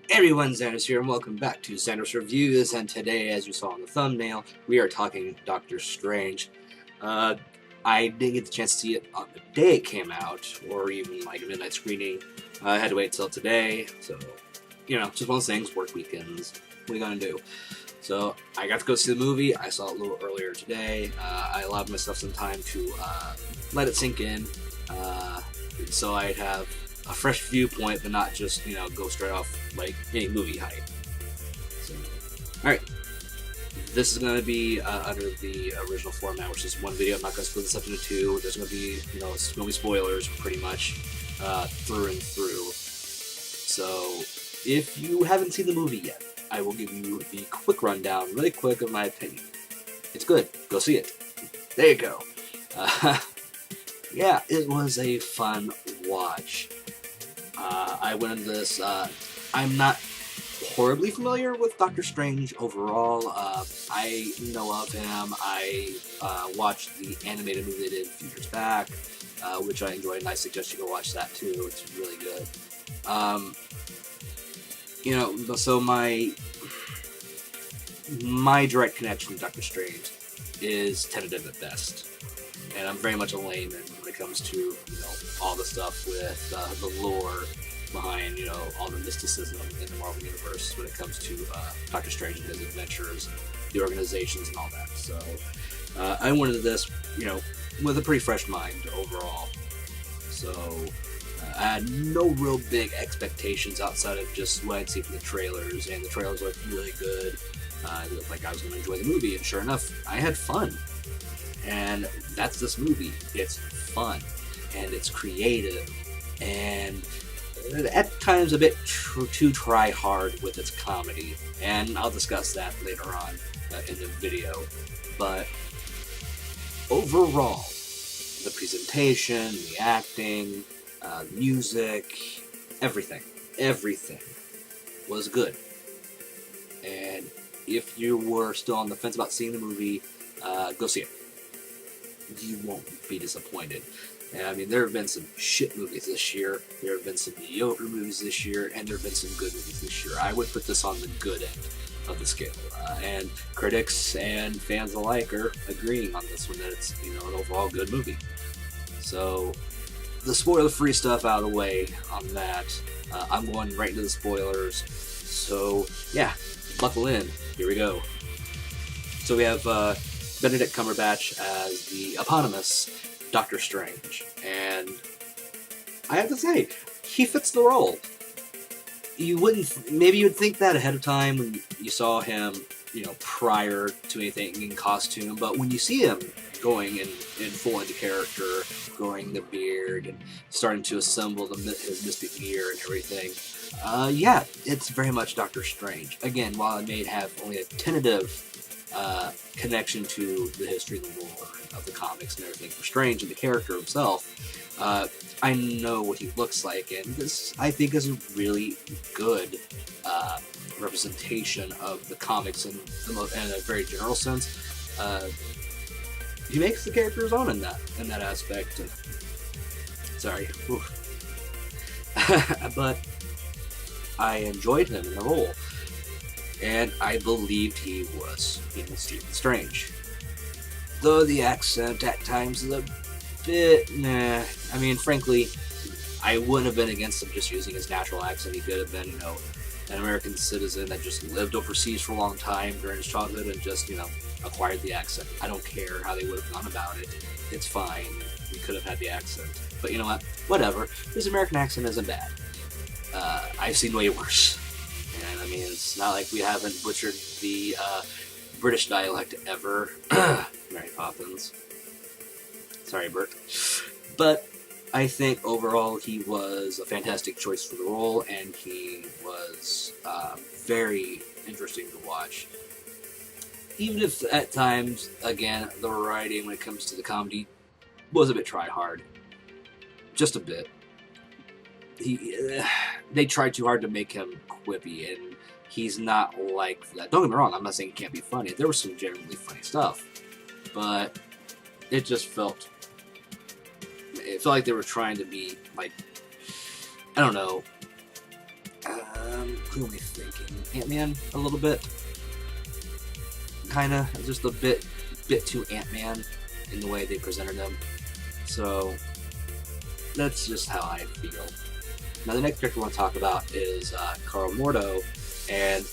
Everyone, Zandrous here, and welcome back to Zandrous Reviews. And today, as you saw in the thumbnail, we are talking Doctor Strange. I didn't get the chance to see it on the day it came out, or even like a midnight screening. I had to wait till today, so just one of those things. Work weekends. What are you gonna do? So I got to go see the movie. I saw it a little earlier today. I allowed myself some time to let it sink in, so I'd have a fresh viewpoint, but not just go straight off like any movie hype. So, all right, this is going to be under the original format, which is one video. I'm not going to split this up into two. There's going to be it's going to be spoilers pretty much through and through. So if you haven't seen the movie yet, I will give you the quick rundown, really quick, of my opinion. It's good. Go see it. There you go. Yeah, it was a fun watch. I went into this. I'm not horribly familiar with Doctor Strange overall. I know of him. I watched the animated movie they did a few years back, which I enjoyed, and I suggest you go watch that too. It's really good. So my direct connection to Doctor Strange is tentative at best, and I'm very much a layman when it comes to all the stuff with the lore behind all the mysticism in the Marvel universe when it comes to Doctor Strange and his adventures, the organizations, and all that. So I went into this with a pretty fresh mind overall. So I had no real big expectations outside of just what I'd see from the trailers, and the trailers looked really good. It looked like I was going to enjoy the movie, and sure enough, I had fun. And that's this movie. It's fun, and it's creative, and at times a bit too try hard with its comedy, and I'll discuss that later on in the video. But overall, the presentation, the acting, the music, everything was good. And if you were still on the fence about seeing the movie, go see it. You won't be disappointed. And I mean, there have been some shit movies this year, there have been some mediocre movies this year, and there have been some good movies this year. I would put this on the good end of the scale. And critics and fans alike are agreeing on this one, that it's an overall good movie. So the spoiler-free stuff out of the way on that. I'm going right into the spoilers. So yeah, buckle in. Here we go. So we have Benedict Cumberbatch as the eponymous Doctor Strange, and I have to say, he fits the role. Maybe you would think that ahead of time when you saw him, prior to anything in costume, but when you see him going in full into character, growing the beard, and starting to assemble his mystic gear and everything, yeah, it's very much Doctor Strange. Again, while it may have only a tentative connection to the history and the lore of the comics and everything for Strange and the character himself, I know what he looks like, and this, I think, is a really good representation of the comics in a very general sense. He makes the character his own in that aspect. Sorry. But I enjoyed him in the role, and I believed he was Stephen Strange. Though the accent at times is a bit nah. I mean, frankly, I wouldn't have been against him just using his natural accent. He could have been, an American citizen that just lived overseas for a long time during his childhood and just, acquired the accent. I don't care how they would have gone about it. It's fine. We could have had the accent. But you know what? Whatever. His American accent isn't bad. I've seen way worse. And I mean, it's not like we haven't butchered the British dialect ever. Mary Poppins. Sorry, Bert. But I think overall he was a fantastic choice for the role, and he was very interesting to watch. Even if at times, again, the writing when it comes to the comedy was a bit try-hard. Just a bit. They tried too hard to make him quippy, and he's not like that. Don't get me wrong, I'm not saying he can't be funny. There was some genuinely funny stuff, but it just felt like they were trying to be like, I don't know, who am I thinking? Ant-Man a little bit, kind of just a bit too Ant-Man in the way they presented him. So that's just how I feel. Now the next character I want to talk about is Carl Mordo, and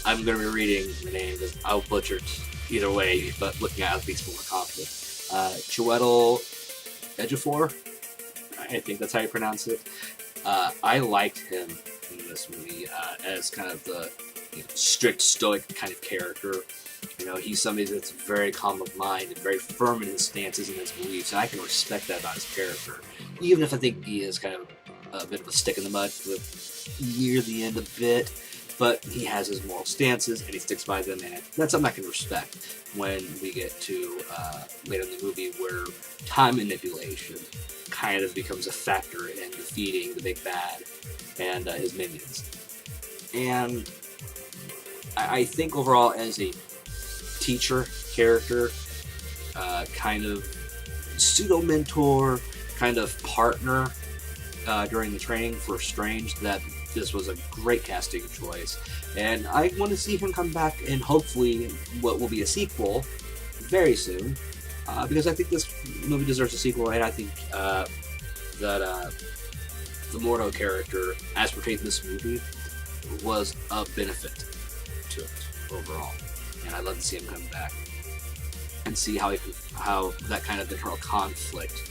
I'm going to be reading the name because I'll butcher it either way, but looking at least more confident. Chiwetel Ejiofor, I think that's how you pronounce it. I liked him in this movie as kind of the strict stoic kind of character. He's somebody that's very calm of mind and very firm in his stances and his beliefs, and I can respect that about his character, even if I think he is kind of a bit of a stick in the mud near the end a bit, but he has his moral stances and he sticks by them, and that's something I can respect when we get to later in the movie where time manipulation kind of becomes a factor in defeating the big bad and his minions. And I think overall as a teacher character, kind of pseudo-mentor, kind of partner during the training for Strange, that this was a great casting choice. And I want to see him come back in hopefully what will be a sequel very soon, because I think this movie deserves a sequel, and I think that the Mordo character, as portrayed in this movie, was a benefit to it overall. And I'd love to see him come back and see how that kind of internal conflict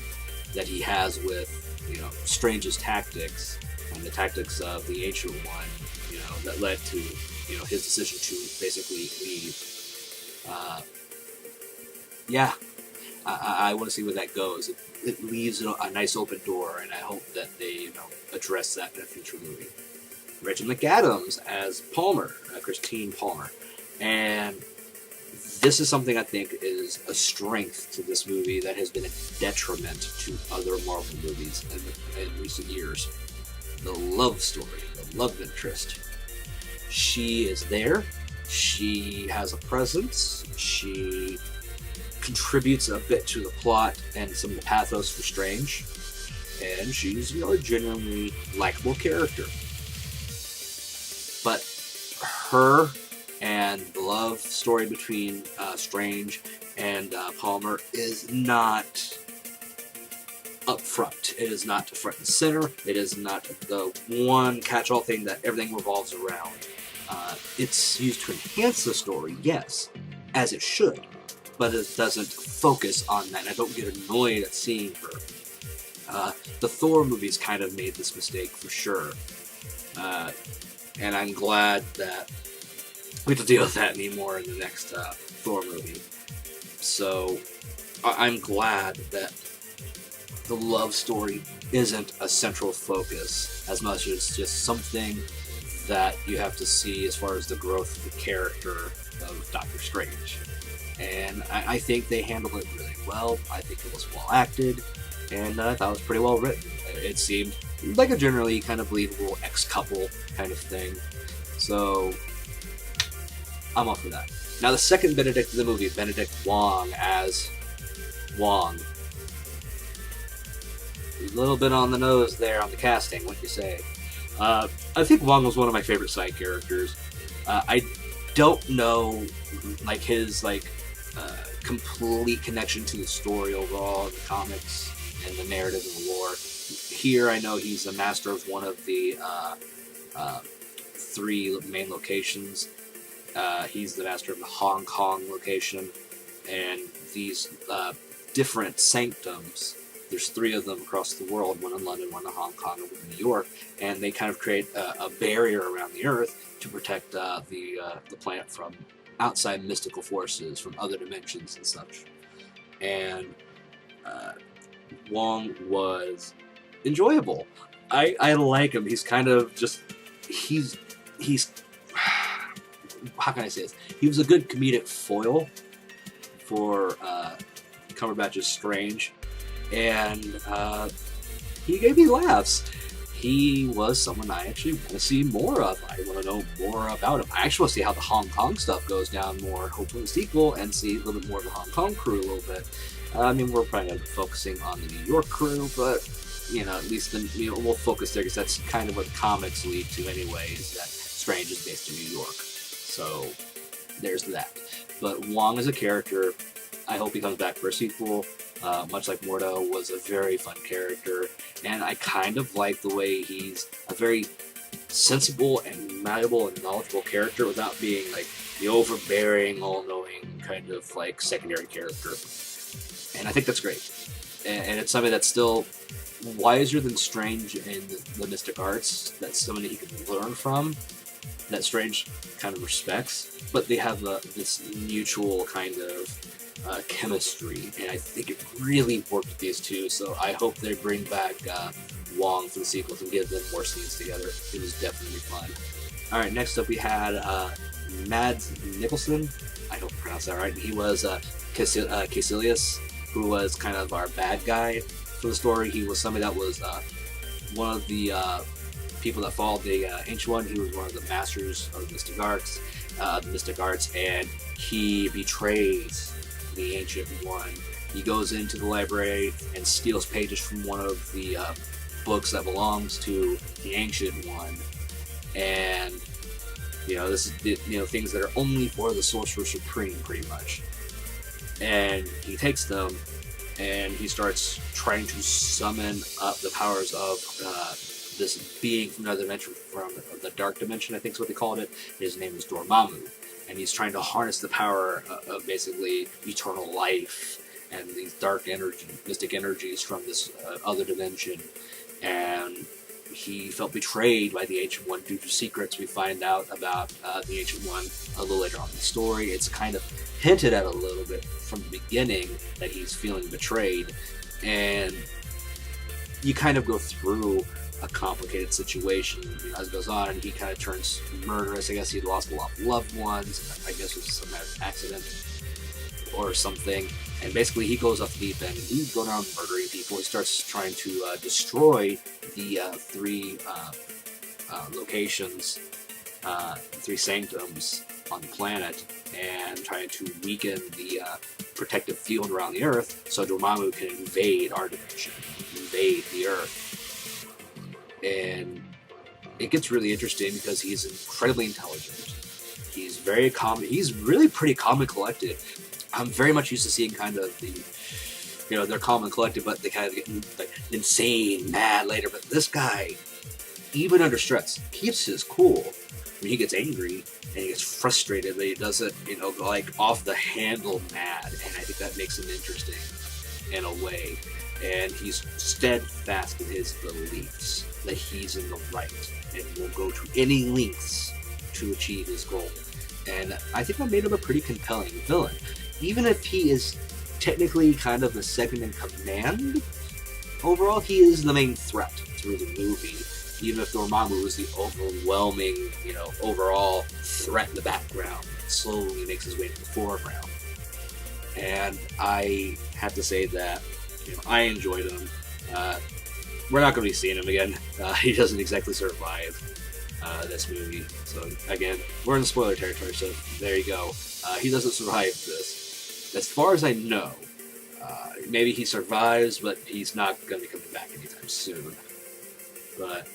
that he has with Strange's tactics and the tactics of the Ancient One, that led to his decision to basically leave. I want to see where that goes. It leaves a nice open door, and I hope that they address that in a future movie. Rachel McAdams as Palmer, Christine Palmer. And this is something I think is a strength to this movie that has been a detriment to other Marvel movies in recent years. The love story, the love interest. She is there. She has a presence. She contributes a bit to the plot and some of the pathos for Strange. And she's a genuinely likable character. But her and the love story between Strange and Palmer is not up front. It is not front and center. It is not the one catch-all thing that everything revolves around. It's used to enhance the story, yes, as it should, but it doesn't focus on that, and I don't get annoyed at seeing her. The Thor movies kind of made this mistake for sure, and I'm glad that we have to deal with that anymore in the next Thor movie. So I'm glad that the love story isn't a central focus as much as just something that you have to see as far as the growth of the character of Doctor Strange. And I think they handled it really well. I think it was well acted, and I thought it was pretty well written. It seemed like a generally kind of believable ex-couple kind of thing. So I'm up for that. Now the second Benedict of the movie, Benedict Wong as Wong. A little bit on the nose there on the casting, what you say. I think Wong was one of my favorite side characters. I don't know his complete connection to the story overall in the comics and the narrative and the lore. Here I know he's the master of one of the 3 main locations. He's the master of the Hong Kong location, and these different sanctums. There's 3 of them across the world, one in London, one in Hong Kong, and one in New York, and they kind of create a barrier around the Earth to protect the planet from outside mystical forces, from other dimensions and such. And Wong was enjoyable. I like him. He's kind of just he's how can I say this? He was a good comedic foil for Cumberbatch's Strange, and he gave me laughs. He was someone I actually want to see more of. I want to know more about him. I actually want to see how the Hong Kong stuff goes down more, hopefully in the sequel, and see a little bit more of the Hong Kong crew a little bit. We're probably not focusing on the New York crew, but at least we'll focus there because that's kind of what comics lead to anyway, is that Strange is based in New York. So there's that. But Wong as a character, I hope he comes back for a sequel. Much like Mordo, was a very fun character, and I kind of like the way he's a very sensible and malleable and knowledgeable character without being like the overbearing, all-knowing kind of like secondary character. And I think that's great. And it's somebody that's still wiser than Strange in the mystic arts. That's somebody he can learn from, that Strange kind of respects. But they have this mutual kind of chemistry, and I think it really worked with these two. So I hope they bring back Wong for the sequels and give them more scenes together. It was definitely fun. Alright, next up we had Mads Mikkelsen. I hope I pronounced that right. He was Caecilius, who was kind of our bad guy for the story. He was somebody that was one of the people that followed the Ancient One. He was one of the masters of the Mystic Arts, and he betrays the Ancient One. He goes into the library and steals pages from one of the books that belongs to the Ancient One, and this is things that are only for the Sorcerer Supreme, pretty much. And he takes them, and he starts trying to summon up the powers of this being from another dimension, from the Dark Dimension, I think is what they called it. His name is Dormammu, and he's trying to harness the power of basically eternal life and these dark energy, mystic energies from this other dimension. And he felt betrayed by the Ancient One due to secrets we find out about the Ancient One a little later on in the story. It's kind of hinted at a little bit from the beginning that he's feeling betrayed, and you kind of go through a complicated situation as it goes on, and he kind of turns murderous. I guess he lost a lot of loved ones. I guess it was some kind of accident or something. And basically he goes off the deep end, and he's going around murdering people. He starts trying to destroy the three locations, three sanctums on the planet, and trying to weaken the protective field around the Earth so Dormammu can invade our dimension, invade the Earth. And it gets really interesting because he's incredibly intelligent. He's very calm. He's really pretty calm and collected. I'm very much used to seeing kind of the, they're calm and collected, but they kind of get like insane, mad later. But this guy, even under stress, keeps his cool. When he gets angry and he gets frustrated, but he does it, like off the handle mad. And I think that makes him interesting in a way. And he's steadfast in his beliefs that he's in the right and will go to any lengths to achieve his goal. And I think that made him a pretty compelling villain. Even if he is technically kind of the second in command, overall he is the main threat through the movie. Even if Dormammu is the overwhelming, overall threat in the background, slowly makes his way to the foreground. And I have to say that I enjoyed him. We're not going to be seeing him again. He doesn't exactly survive this movie. So again, we're in the spoiler territory, so there you go. He doesn't survive this. As far as I know, maybe he survives, but he's not going to be coming back anytime soon. But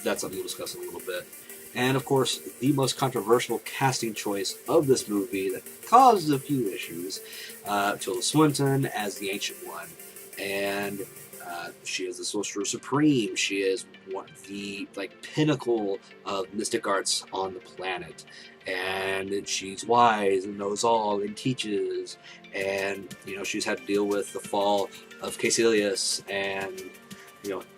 that's something we'll discuss in a little bit. And of course, the most controversial casting choice of this movie that caused a few issues, Tilda Swinton as the Ancient One. And she is the Sorcerer Supreme. She is the pinnacle of mystic arts on the planet. And she's wise and knows all and teaches. And, she's had to deal with the fall of Caecilius and,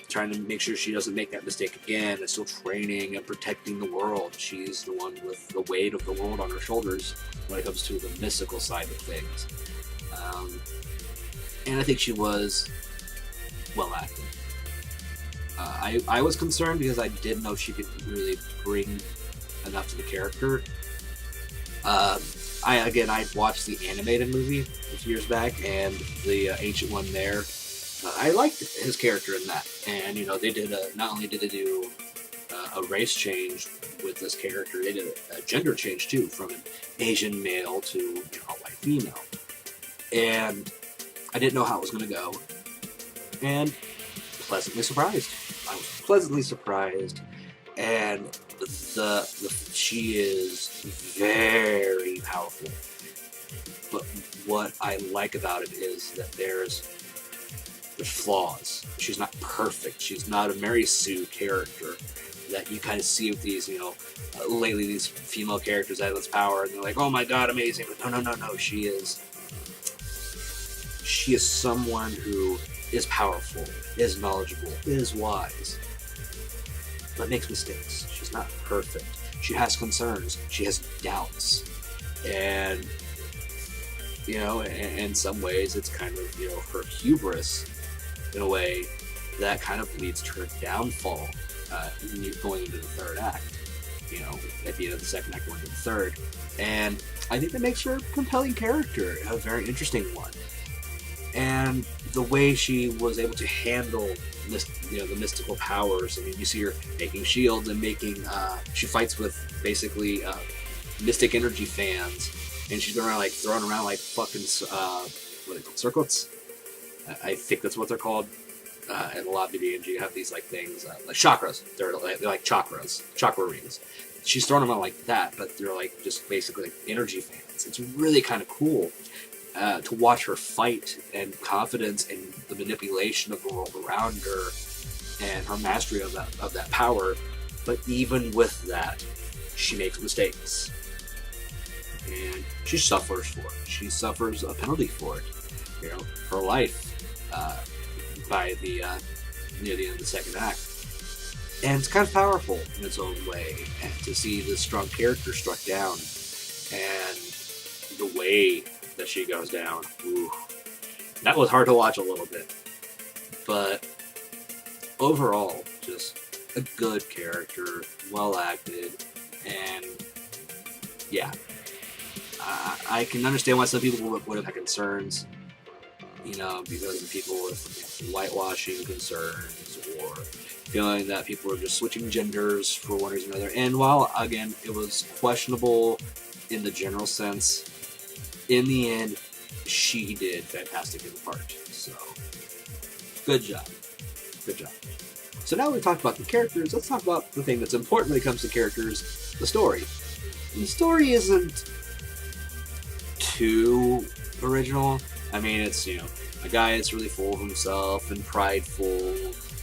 trying to make sure she doesn't make that mistake again, and still training and protecting the world. She's the one with the weight of the world on her shoulders when it comes to the mystical side of things. And I think she was well acted. I was concerned because I didn't know she could really bring enough to the character. I watched the animated movie a few years back, and the Ancient One there. I liked his character in that, and they did not only did they do a race change with this character, they did a gender change too, from an Asian male to a white female, and I didn't know how it was going to go. And pleasantly surprised. I was pleasantly surprised, and she is very powerful. But what I like about it is that there's flaws. She's not perfect. She's not a Mary Sue character that you kind of see with these, lately these female characters that have this power, and they're like, oh my god, amazing. But no. She is someone who is powerful, is knowledgeable, is wise, but makes mistakes. She's not perfect. She has concerns. She has doubts. And, in some ways, it's kind of, her hubris, in a way, that kind of leads to her downfall going into the third act. At the end of the second act, going into the third. And I think that makes her a compelling character, a very interesting one. And the way she was able to handle the mystical powers. I mean, you see her making shields and she fights with basically mystic energy fans, and she's going around throwing around fucking what are they called, circlets? I think that's what they're called. In a lot of D&D, you have these things like chakras. They're like chakras, chakra rings. She's throwing them out like that, but they're just basically energy fans. It's really kind of cool to watch her fight, and confidence in the manipulation of the world around her, and her mastery of that power. But even with that, she makes mistakes, and she suffers for it. She suffers a penalty for it. Her life by the near the end of the second act. And it's kind of powerful in its own way, and to see this strong character struck down, and the way that she goes down, ooh, that was hard to watch a little bit. But overall, just a good character, well acted, and yeah, I can understand why some people would have had concerns, because of people with whitewashing concerns, or feeling that people were just switching genders for one reason or another. And while, again, it was questionable in the general sense, in the end, she did fantastic in the part. So, good job. Good job. So now we've talked about the characters, let's talk about the thing that's important when it comes to characters, the story. And the story isn't too original. I mean, it's, a guy that's really full of himself and prideful,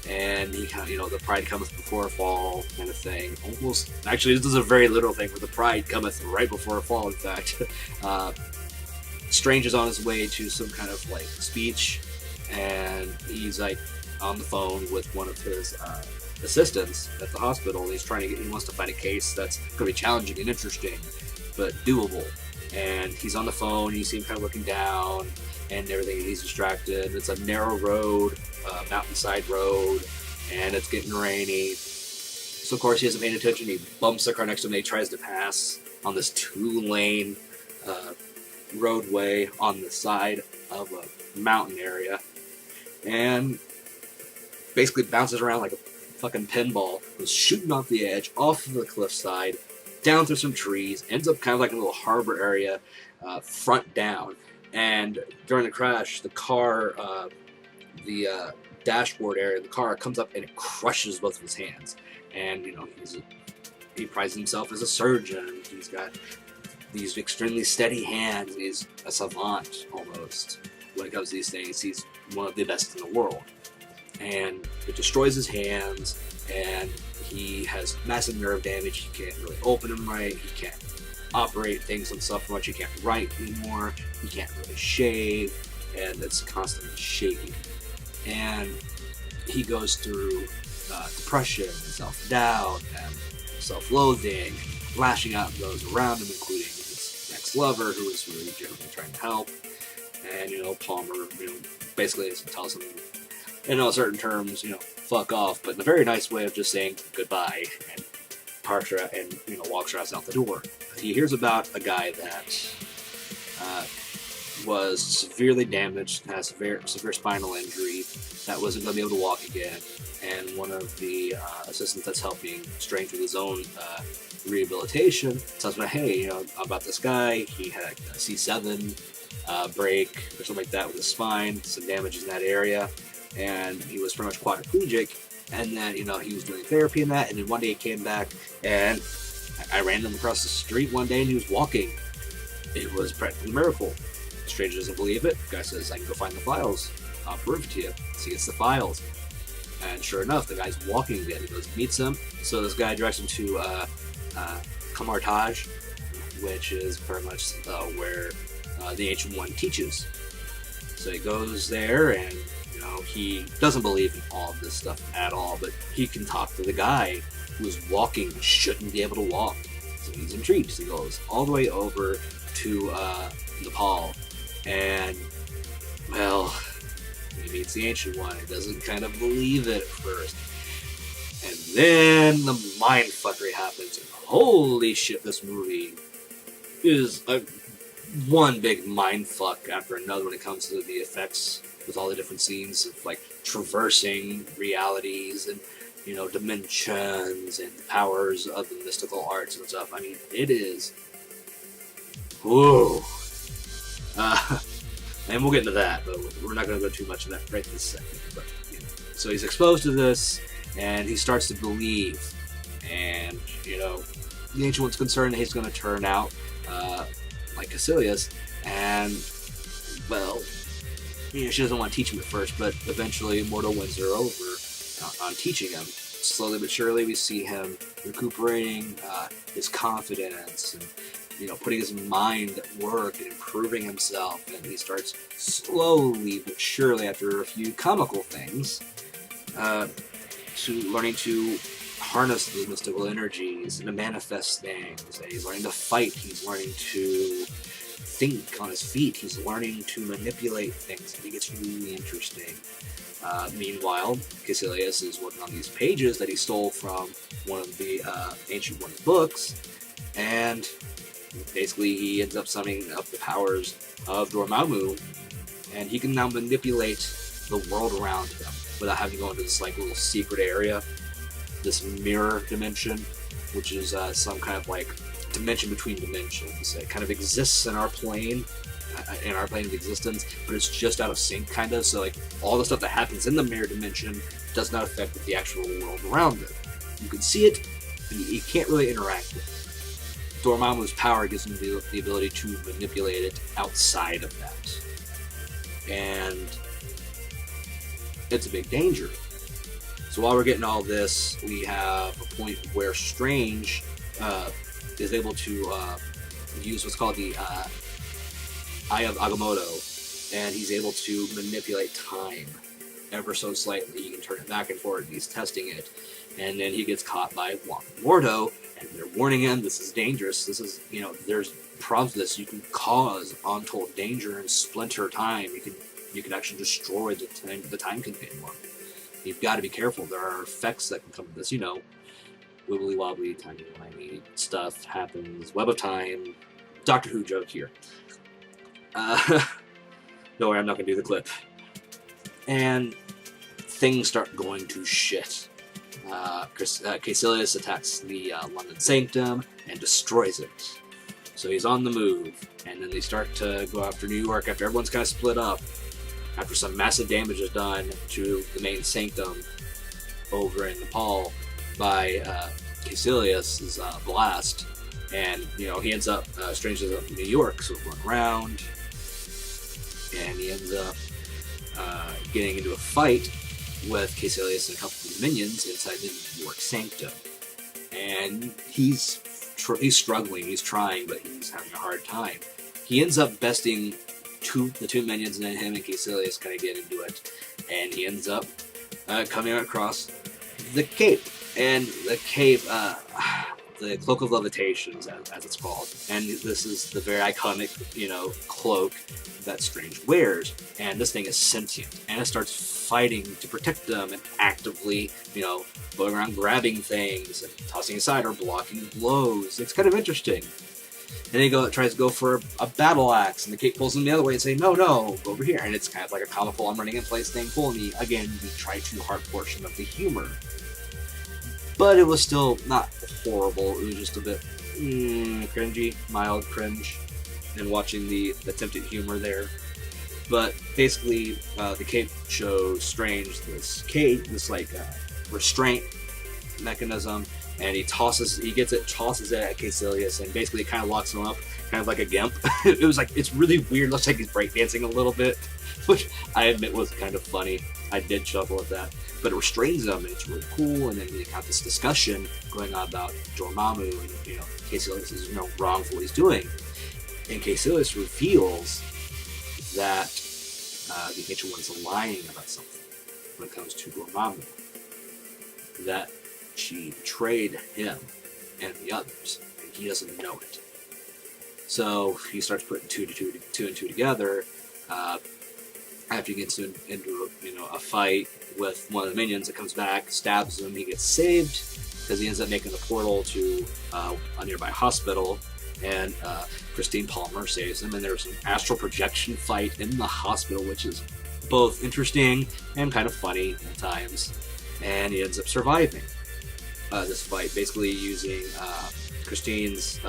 and he kind of, the pride cometh before a fall kind of thing. Almost, actually, this is a very literal thing where the pride cometh right before a fall, in fact. Strange is on his way to some kind of speech, and he's on the phone with one of his assistants at the hospital, and he wants to find a case that's going to be challenging and interesting, but doable. And he's on the phone, you see him kind of looking down, and everything, he's distracted. It's a narrow road, mountainside road, and it's getting rainy. So of course he isn't paying attention. He bumps the car next to him, and he tries to pass on this 2-lane roadway on the side of a mountain area, and basically bounces around like a fucking pinball, goes shooting off the edge, off of the cliffside, down through some trees, ends up kind of like a little harbor area, front down. And during the crash, the car, the dashboard area of the car comes up and it crushes both of his hands. And, he prides himself as a surgeon. He's got these extremely steady hands. He's a savant, almost, when it comes to these things. He's one of the best in the world. And it destroys his hands, and he has massive nerve damage. He can't really open them right. He can't operate things and stuff much. He can't write anymore. He can't really shave, and it's constantly shaking. And he goes through depression and self-doubt and self-loathing, lashing out at those around him, including his ex-lover, who is really genuinely trying to help. And, Palmer, basically tells him, in certain terms, fuck off, but in a very nice way of just saying goodbye, and parks her and, walks her ass out the door. He hears about a guy that was severely damaged, has severe spinal injury, that wasn't going to be able to walk again, and one of the assistants that's helping Strange with his own rehabilitation tells me, hey, about this guy, he had a C7 break or something like that with his spine, some damage in that area. and he was pretty much quadriplegic. And then, you know, he was doing therapy and that, and then one day he came back, and I ran him across the street one day, and he was walking. It was practically a miracle. The stranger doesn't believe it. The guy says, I can go find the files. I'll prove it to you. So he gets the files. And sure enough, the guy's walking again. He goes, meets him. So this guy directs him to Kamartaj, which is pretty much where the Ancient One teaches. So he goes there, and you know, he doesn't believe in all of this stuff at all, but he can talk to the guy who's walking and shouldn't be able to walk. So he's intrigued. So he goes all the way over to Nepal, and well, he meets the Ancient One. He doesn't kind of believe it at first, and then the mindfuckery happens. And holy shit, this movie is one big mindfuck after another when it comes to the effects, with all the different scenes of like traversing realities and, you know, dimensions and powers of the mystical arts and stuff. I mean, it is. Whoa. And we'll get into that, but we're not going to go too much in that right this second. But, you know, so he's exposed to this, and he starts to believe. And, you know, the Ancient One's concerned that he's going to turn out like Caecilius, and, well, you know, she doesn't want to teach him at first, but eventually Mordo wins her over on teaching him. Slowly but surely, we see him recuperating his confidence and, you know, putting his mind at work and improving himself, and he starts slowly but surely, after a few comical things, to learning to harness the mystical energies and to manifest things. He's learning to fight. He's learning to think on his feet. He's learning to manipulate things. I think it's really interesting. Meanwhile, Caecilius is working on these pages that he stole from one of the Ancient One's books, and basically he ends up summoning up the powers of Dormammu, and he can now manipulate the world around him without having to go into this like little secret area, this mirror dimension, which is some kind of like dimension between dimensions. It kind of exists in our plane of existence, but it's just out of sync, kind of. So like all the stuff that happens in the mirror dimension does not affect the actual world around it. You can see it, but you can't really interact with it. Dormammu's power gives him the ability to manipulate it outside of that, and it's a big danger. So while we're getting all this, we have a point where Strange is able to use what's called the Eye of Agamotto, and he's able to manipulate time ever so slightly. He can turn it back and forth, and he's testing it. And then he gets caught by Mordo, and they're warning him, this is dangerous. This is, you know, there's problems with this. You can cause untold danger and splinter time. You can actually destroy the time continuum. You've got to be careful. There are effects that can come from this. You know, wibbly wobbly, tiny wimey stuff happens. Web of time. Doctor Who joke here. Don't worry, I'm not going to do the clip. And things start going to shit. Caecilius attacks the London Sanctum and destroys it. So he's on the move. And then they start to go after New York after everyone's kind of split up. After some massive damage is done to the main sanctum over in Nepal by Caecilius' blast, and you know he ends up Strange ends up in New York, so going around, and he ends up getting into a fight with Caecilius and a couple of his minions inside the New York sanctum, and he's struggling, he's trying, but he's having a hard time. He ends up besting the two minions, and then him and Caecilius kind of get into it, and he ends up coming across the cape, and the cape, the Cloak of Levitations, as it's called, and this is the very iconic, you know, cloak that Strange wears, and this thing is sentient, and it starts fighting to protect them, and actively, you know, going around grabbing things, and tossing aside or blocking blows. It's kind of interesting. And he tries to go for a battle axe, and the cape pulls him the other way and say, no, go over here. And it's kind of like a comical I'm running in place thing, pulling me. Again, the try too hard portion of the humor. But it was still not horrible. It was just a bit cringy, mild cringe, and watching the attempted humor there. But basically, the cape shows Strange this cape, this like restraint mechanism, and he gets it, tosses it at Caecilius, and basically kind of locks him up, kind of like a gimp. It was like, it's really weird. Looks like he's breakdancing a little bit, which I admit was kind of funny. I did chuckle at that. But it restrains him, and it's really cool. And then we have this discussion going on about Dormammu, and Caecilius is wrong for what he's doing. And Caecilius reveals that the Ancient One is lying about something when it comes to Dormammu. That she betrayed him and the others, and he doesn't know it. So he starts putting two and two together. After he gets into a fight with one of the minions that comes back, stabs him, he gets saved because he ends up making a portal to a nearby hospital, and Christine Palmer saves him, and there's an astral projection fight in the hospital, which is both interesting and kind of funny at times, and he ends up surviving this fight, basically using Christine's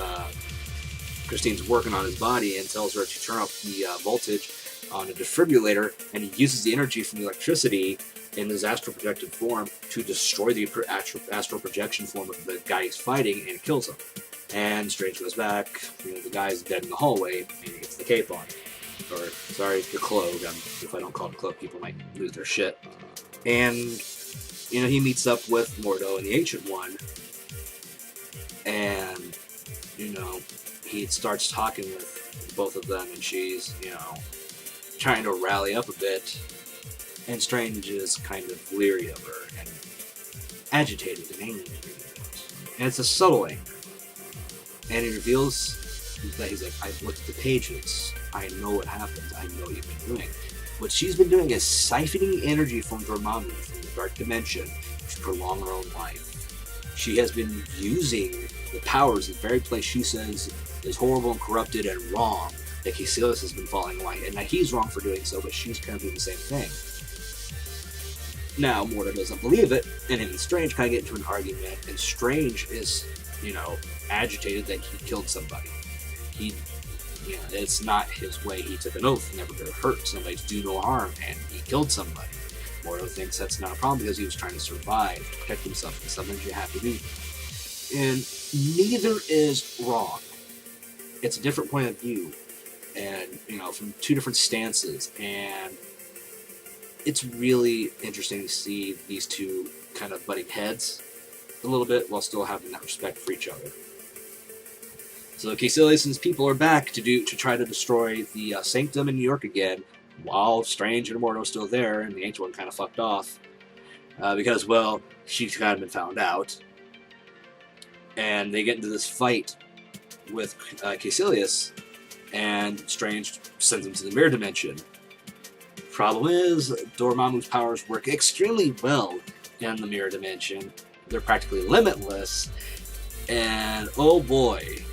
working on his body, and tells her to turn up the voltage on a defibrillator, and he uses the energy from the electricity in his astral projected form to destroy the astral projection form of the guy he's fighting, and kills him. And Strange goes back, the guy's dead in the hallway, and he gets the cape on. Or, sorry, the cloak. If I don't call it a cloak, people might lose their shit. And, he meets up with Mordo and the Ancient One, and, he starts talking with both of them, and she's, trying to rally up a bit, and Strange is kind of leery of her, and agitated and angry. And it's a subtle anger. And he reveals that he's like, I've looked at the pages, I know what happened, I know what you've been doing. What she's been doing is siphoning energy from Dormammu, from the Dark Dimension, to prolong her own life. She has been using the powers, the very place she says is horrible and corrupted and wrong, that Caecilius has been following along, and that he's wrong for doing so, but she's kind of doing the same thing. Now, Mordo doesn't believe it, and him and Strange kind of get into an argument, and Strange is, agitated that he killed somebody. It's not his way. He took an oath never to hurt somebody, to do no harm, and he killed somebody. Mordo thinks that's not a problem because he was trying to survive, to protect himself, and sometimes you have to do. And neither is wrong. It's a different point of view, and from two different stances, and it's really interesting to see these two kind of butting heads a little bit while still having that respect for each other. So Caecilius and his people are back to try to destroy the Sanctum in New York again, while Strange and Mordo are still there, and the Ancient One kind of fucked off because, well, she's kind of been found out, and they get into this fight with Caecilius, and Strange sends him to the mirror dimension. Problem is, Dormammu's powers work extremely well in the mirror dimension. They're practically limitless, and oh boy,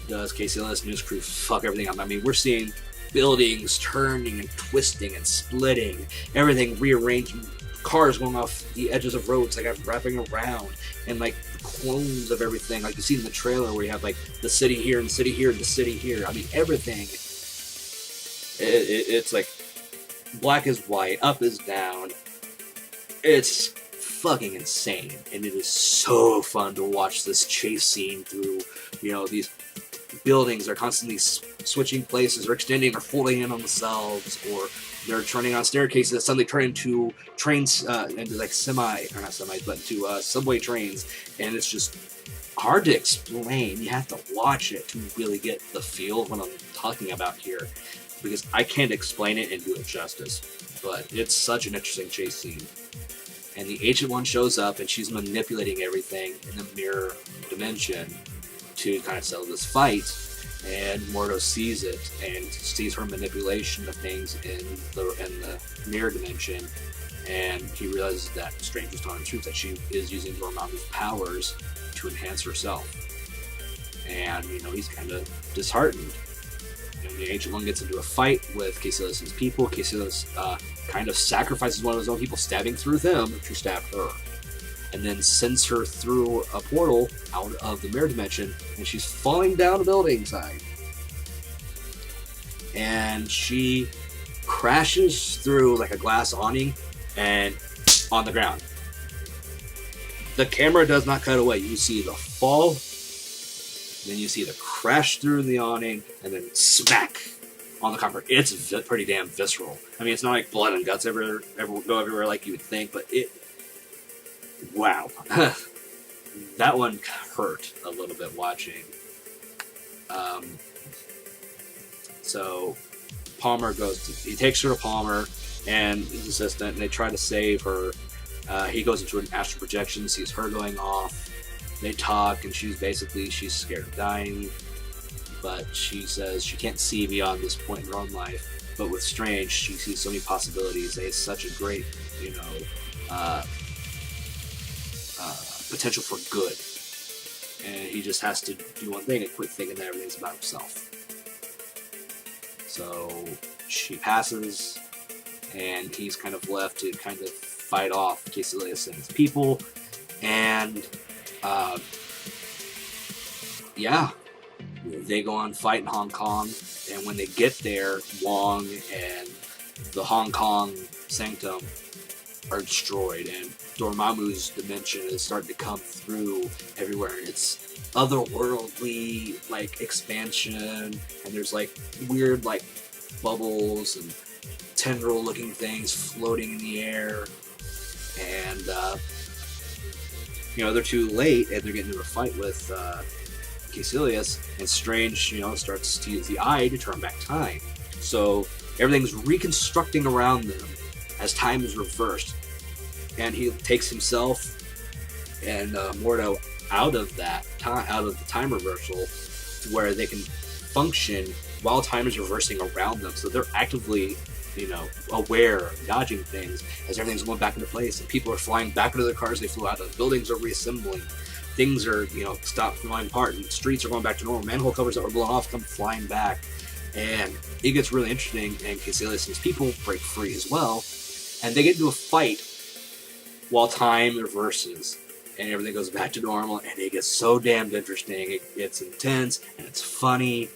does Caecilius and his crew fuck everything up. I mean, we're seeing buildings turning and twisting and splitting, everything rearranging, cars going off the edges of roads, like wrapping around, and like clones of everything, like you see in the trailer where you have like the city here and the city here and the city here. I mean, everything. It's like black is white, up is down. It's fucking insane, and it is so fun to watch this chase scene through. These buildings are constantly switching places, or extending, or folding in on themselves, or they're turning on staircases that suddenly turn into trains, into like subway trains, and it's just hard to explain. You have to watch it to really get the feel of what I'm talking about here, because I can't explain it and do it justice, but it's such an interesting chase scene. And the Ancient One shows up, and she's manipulating everything in the mirror dimension to kind of settle this fight, and Mordo sees it and sees her manipulation of things in the mirror dimension, and he realizes that Strange was telling the truth, that she is using Dormammu's powers to enhance herself. And, he's kind of disheartened. And the Ancient One gets into a fight with Caecilius' people. Caecilius kind of sacrifices one of his own people, stabbing through them to stab her, and then sends her through a portal out of the mirror dimension, and she's falling down a building side. And she crashes through like a glass awning and on the ground. The camera does not cut away. You see the fall, then you see the crash through the awning, and then smack on the concrete. It's pretty damn visceral. I mean, it's not like blood and guts go everywhere like you would think, but it... Wow. That one hurt a little bit watching. So Palmer he takes her to Palmer and his assistant, and they try to save her. He goes into an astral projection, sees her going off. They talk, and she's scared of dying, but she says she can't see beyond this point in her own life. But with Strange, she sees so many possibilities. They have such a great, potential for good. And he just has to do one thing and quit thinking that everything's about himself. So she passes, and he's kind of left to kind of fight off Caecilius and his people. And they go on fight in Hong Kong, and when they get there, Wong and the Hong Kong sanctum are destroyed, and Dormammu's dimension is starting to come through everywhere. It's otherworldly, like, expansion, and there's like weird, like, bubbles and tendril-looking things floating in the air, and they're too late, and they're getting into a fight with Caecilius, and Strange, starts to use the eye to turn back time. So everything's reconstructing around them as time is reversed, and he takes himself and Mordo out of the time reversal, to where they can function while time is reversing around them. So they're actively, aware, dodging things as everything's going back into place, and people are flying back into their cars they flew out of. Buildings are reassembling. Things are, stopped flying apart, and streets are going back to normal. Manhole covers that were blown off come flying back, and it gets really interesting, and Caecilius and his people break free as well, and they get into a fight while time reverses, and everything goes back to normal, and it gets so damned interesting. It gets intense, and it's funny,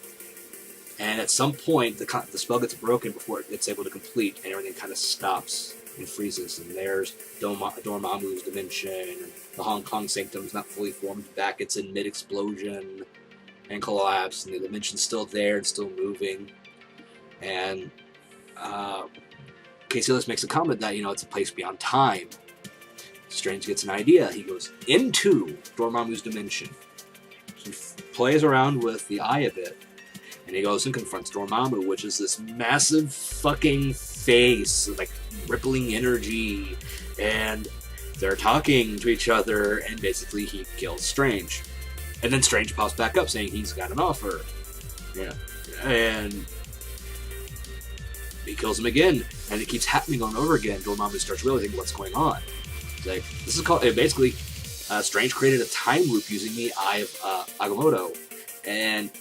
and at some point, the spell gets broken before it gets able to complete, and everything kind of stops and freezes, and there's Dormammu's dimension, and the Hong Kong sanctum is not fully formed back. It's in mid-explosion and collapse, and the dimension's still there and still moving. And Caecilius makes a comment that, it's a place beyond time. Strange gets an idea. He goes into Dormammu's dimension. He plays around with the eye a bit, and he goes and confronts Dormammu, which is this massive fucking face, like rippling energy, and they're talking to each other, and basically he kills Strange. And then Strange pops back up saying he's got an offer. Yeah. And he kills him again, and it keeps happening on and over again. Dormammu starts realizing what's going on. It's like, this is called, basically, Strange created a time loop using the Eye of Agamotto, and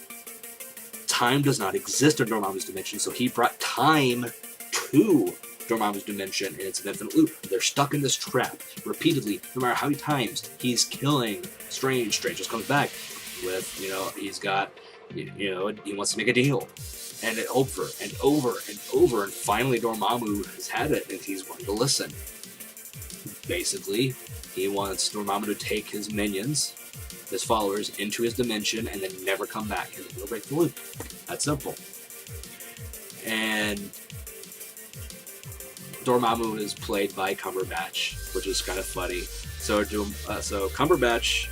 time does not exist in Dormammu's dimension, so he brought time to Dormammu's dimension, and it's an infinite loop. They're stuck in this trap repeatedly. No matter how many times he's killing Strange, Strange just comes back with, he's got, he wants to make a deal. And over and over and over, and finally Dormammu has had it, and he's willing to listen. Basically, he wants Dormammu to take his minions, his followers, into his dimension, and then never come back, and he'll break the loop. That's simple. And Dormammu is played by Cumberbatch, which is kind of funny. So Cumberbatch,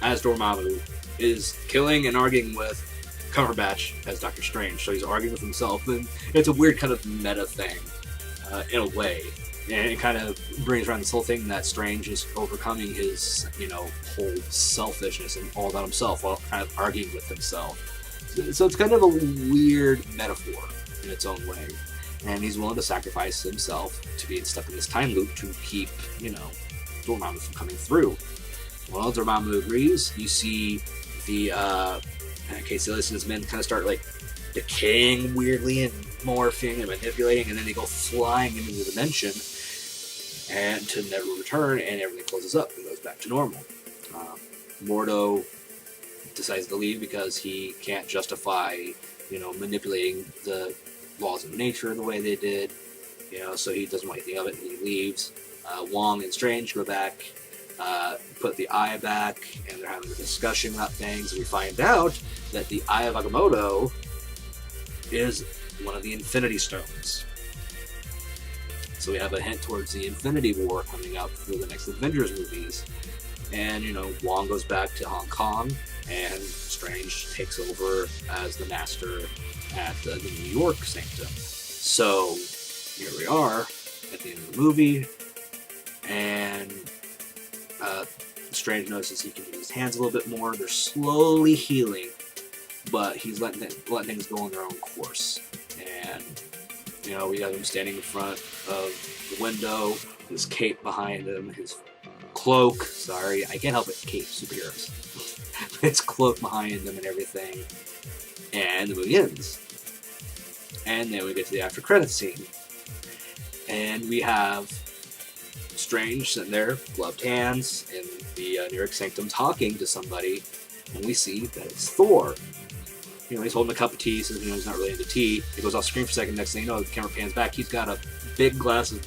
as Dormammu, is killing and arguing with Cumberbatch as Doctor Strange. So he's arguing with himself, and it's a weird kind of meta thing, in a way. And it kind of brings around this whole thing that Strange is overcoming his, whole selfishness and all about himself while kind of arguing with himself. So it's kind of a weird metaphor in its own way. And he's willing to sacrifice himself to being stuck in this time loop to keep, Dormammu from coming through. Well, Dormammu agrees. You see the Caecilius and his men kind of start, like, decaying weirdly and morphing and manipulating, and then they go flying into the dimension and to never return, and everything closes up and goes back to normal. Mordo decides to leave because he can't justify, manipulating the laws of nature the way they did, so he doesn't want anything of it, and he leaves. Wong and Strange go back, put the eye back, and they're having a discussion about things, and we find out that the Eye of Agamotto is one of the Infinity Stones. So we have a hint towards the Infinity War coming up for the next Avengers movies. And, Wong goes back to Hong Kong, and Strange takes over as the master at the New York Sanctum. So here we are at the end of the movie, and Strange notices he can use his hands a little bit more. They're slowly healing, but he's letting things go on their own course. And, we have him standing in front of the window, his cape behind him, his cloak, sorry, I can't help it, cape, superheroes. His cloak behind him and everything. And the movie ends. And then we get to the after credits scene. And we have Strange sitting there, gloved hands, in the New York Sanctum talking to somebody, and we see that it's Thor. He's holding a cup of tea, says, he's not really into tea. He goes off screen for a second, next thing you know, the camera pans back, he's got a big glass of,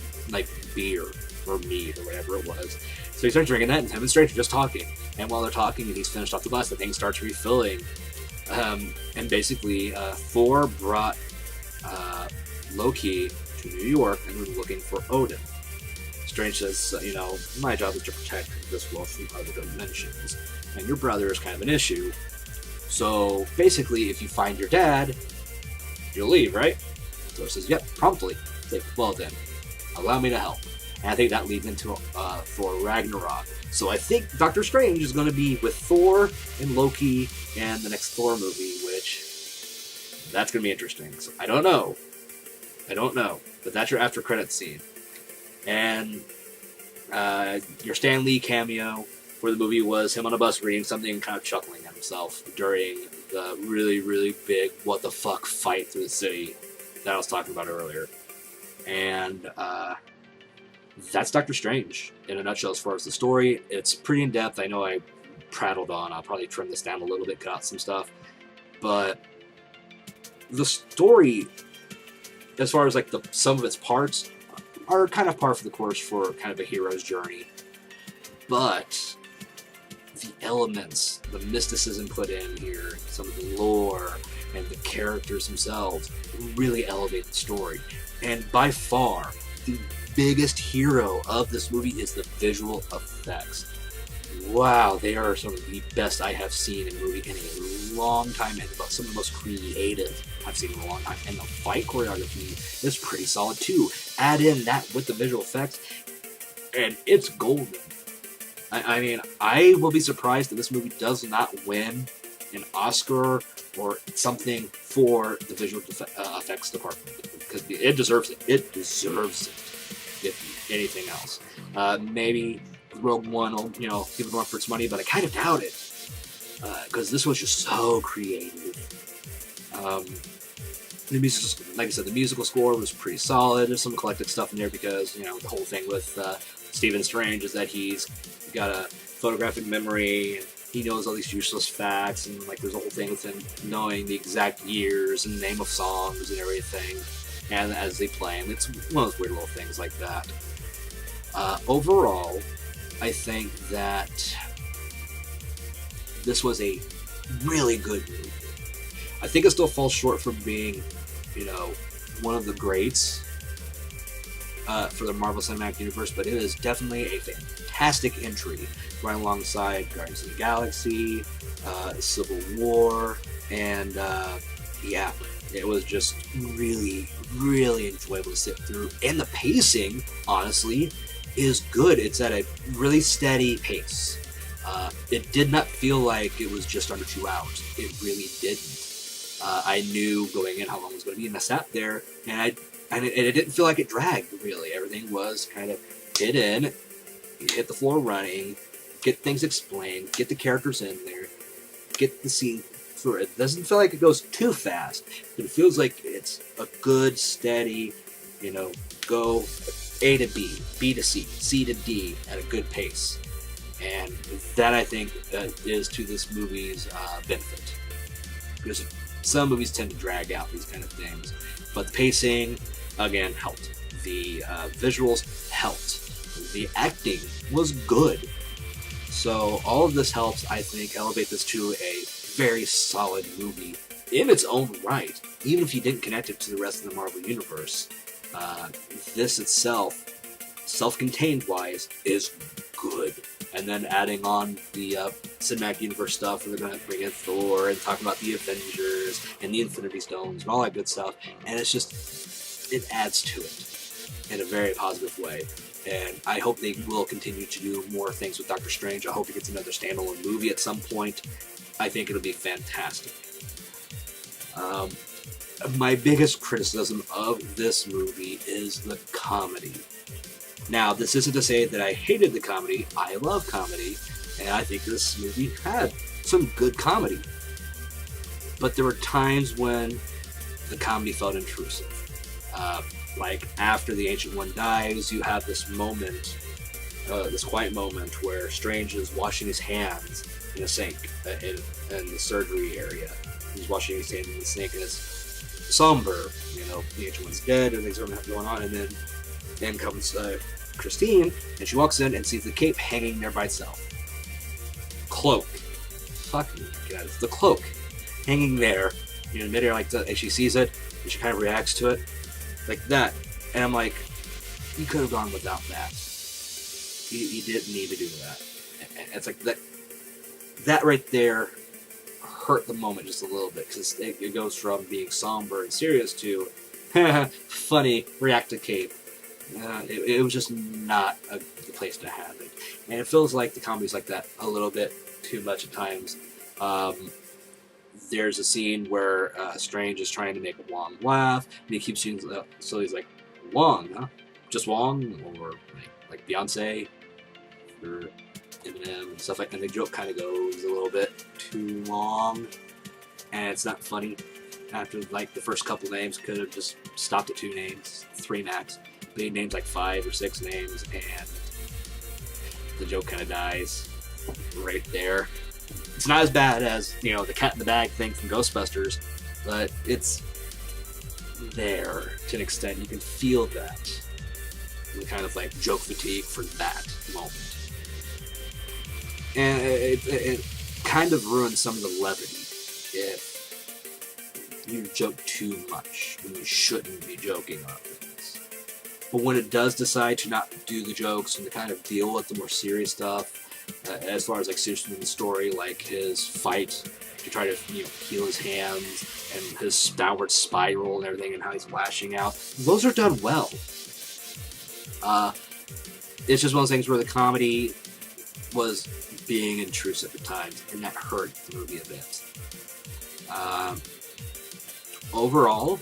beer, or mead, or whatever it was. So he starts drinking that, and him and Strange are just talking. And while they're talking, and he's finished off the glass, the thing starts refilling. And basically, Thor brought Loki to New York and was looking for Odin. Strange says, my job is to protect this world from other dimensions, and your brother is kind of an issue. So basically, if you find your dad, you'll leave, right? Thor says, yep, promptly. It's like, well then, allow me to help. And I think that leads into Thor Ragnarok. So I think Doctor Strange is going to be with Thor and Loki and the next Thor movie, which, that's going to be interesting. So I don't know. But that's your after credits scene. And your Stan Lee cameo for the movie was him on a bus reading something and kind of chuckling at himself during the really, really big what the fuck fight through the city that I was talking about earlier. And that's Doctor Strange in a nutshell as far as the story. It's pretty in-depth. I know I prattled on. I'll probably trim this down a little bit, cut out some stuff. But the story, as far as some of its parts, are kind of par for the course for kind of a hero's journey. But the elements, the mysticism put in here, some of the lore, and the characters themselves really elevate the story. And by far, the biggest hero of this movie is the visual effects. Wow, they are some of the best I have seen in a movie in a long time, and some of the most creative I've seen in a long time. And the fight choreography is pretty solid too. Add in that with the visual effects, and it's golden. I mean, I will be surprised that this movie does not win an Oscar or something for the visual effects department, because it deserves it. It deserves it, if anything else. Maybe Rogue One will, give it more for its money, but I kind of doubt it, because this was just so creative. The music, like I said, the musical score was pretty solid. There's some eclectic stuff in there because, the whole thing with Stephen Strange is that he's got a photographic memory, and he knows all these useless facts, and there's a whole thing with him knowing the exact years and name of songs and everything, and as they play them, it's one of those weird little things like that. Overall, I think that this was a really good movie. I think it still falls short from being, one of the greats for the Marvel Cinematic Universe, but it is definitely a fantastic entry right alongside Guardians of the Galaxy, Civil War, and it was just really, really enjoyable to sit through. And the pacing, honestly, is good. It's at a really steady pace. It did not feel like it was just under 2 hours. It really didn't. I knew going in how long it was going to be, and I sat there, and it didn't feel like it dragged, really. Everything was kind of hit in, hit the floor running, get things explained, get the characters in there, get the scene through. It doesn't feel like it goes too fast, but it feels like it's a good, steady, go A to B, B to C, C to D at a good pace. And that, I think, is to this movie's benefit. Because Some movies tend to drag out these kind of things, but the pacing, again, helped. The visuals helped. The acting was good. So all of this helps, I think, elevate this to a very solid movie in its own right. Even if you didn't connect it to the rest of the Marvel Universe, this itself, self-contained wise, is good. And then adding on the cinematic universe stuff, where they're going to bring in Thor and talk about the Avengers and the Infinity Stones and all that good stuff, and it's just, it adds to it in a very positive way. And I hope they will continue to do more things with Doctor Strange. I hope he gets another standalone movie at some point. I think it'll be fantastic. My biggest criticism of this movie is the comedy. Now, this isn't to say that I hated the comedy. I love comedy, and I think this movie had some good comedy. But there were times when the comedy felt intrusive. Like, after the Ancient One dies, you have this moment, this quiet moment, where Strange is washing his hands in a sink in the surgery area. He's washing his hands in the sink, and it's somber. You know, the Ancient One's dead, and things are going on, and then in comes Christine, and she walks in and sees the cape hanging there by itself. Cloak. Fucking God, it's the cloak hanging there in midair like that, and she sees it, and she kind of reacts to it like that. And I'm like, you could have gone without that. You didn't need to do that. And it's like that right there hurt the moment just a little bit, because it goes from being somber and serious to funny, react to cape. It was just not the place to have it. And it feels like the comedy's like that a little bit too much at times. There's a scene where Strange is trying to make Wong laugh, and he keeps using, so he's like, Wong, huh? Just Wong? Or like Beyonce? Or Eminem and stuff like that. And the joke kind of goes a little bit too long, and it's not funny. After like the first couple names, could have just stopped at 2 names, 3 max. But he names like 5 or 6 names, and the joke kind of dies right there. It's not as bad as, you know, the cat in the bag thing from Ghostbusters, but it's there to an extent. You can feel that. The kind of like joke fatigue for that moment. And it kind of ruins some of the levity if you joke too much when you shouldn't be joking on things. But when it does decide to not do the jokes and to kind of deal with the more serious stuff, as far as like seriously in the story, like his fight to try to, you know, heal his hands and his downward spiral and everything, and how he's lashing out, those are done well. It's just one of those things where the comedy was being intrusive at times, and that hurt the movie a bit. Overall,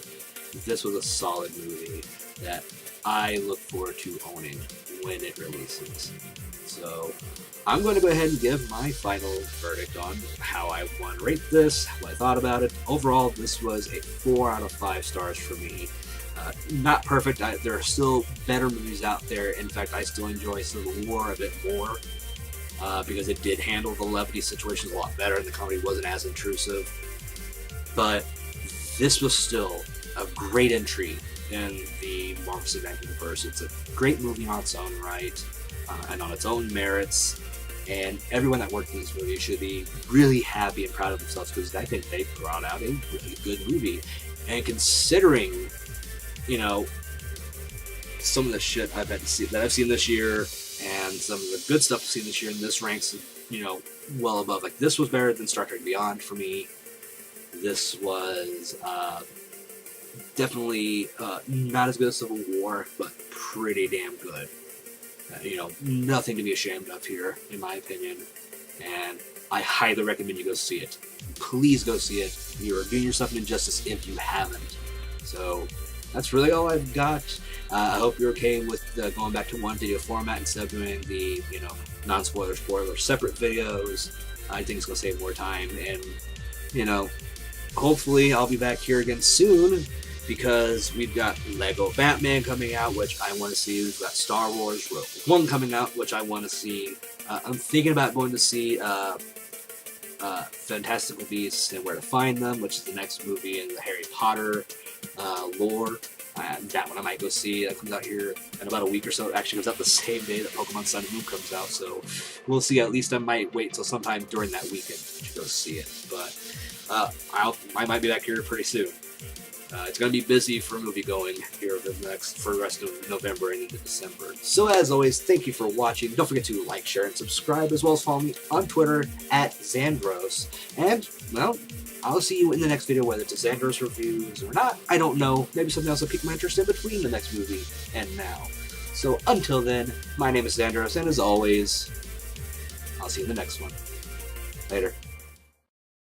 this was a solid movie that I look forward to owning when it releases. So I'm going to go ahead and give my final verdict on how I want to rate this, what I thought about it. Overall, this was a 4 out of 5 stars for me. Not perfect. There are still better movies out there. In fact, I still enjoy Civil War a bit more because it did handle the levity situations a lot better, and the comedy wasn't as intrusive. But this was still a great entry in the Marvel Cinematic Universe. It's a great movie on its own right, and on its own merits. And everyone that worked in this movie should be really happy and proud of themselves, because I think they brought out a really good movie. And considering, you know, some of the shit I've seen this year, and some of the good stuff I've seen this year, and this ranks, you know, well above. Like, this was better than Star Trek Beyond for me. This was definitely not as good as Civil War, but pretty damn good. You know, nothing to be ashamed of here, in my opinion. And I highly recommend you go see it. Please go see it. You are doing yourself an injustice if you haven't. So that's really all I've got. I hope you're okay with going back to one video format instead of doing the, you know, non-spoiler, spoiler, separate videos. I think it's going to save more time. And, you know, hopefully I'll be back here again soon, because we've got Lego Batman coming out, which I want to see. We've got Star Wars Rogue One coming out, which I want to see. I'm thinking about going to see Fantastical Beasts and Where to Find Them, which is the next movie in the Harry Potter lore. That one I might go see. That comes out here in about a week or so. It actually comes out the same day that Pokemon Sun and Moon comes out, so we'll see. At least I might wait till sometime during that weekend to go see it. But I might be back here pretty soon. It's going to be busy for movie going here for the rest of November and into December. So as always, thank you for watching. Don't forget to like, share, and subscribe, as well as follow me on Twitter at Zandrous. And, well, I'll see you in the next video, whether it's a Zandrous reviews or not. I don't know. Maybe something else will pique my interest in between the next movie and now. So until then, my name is Zandrous, and as always, I'll see you in the next one. Later.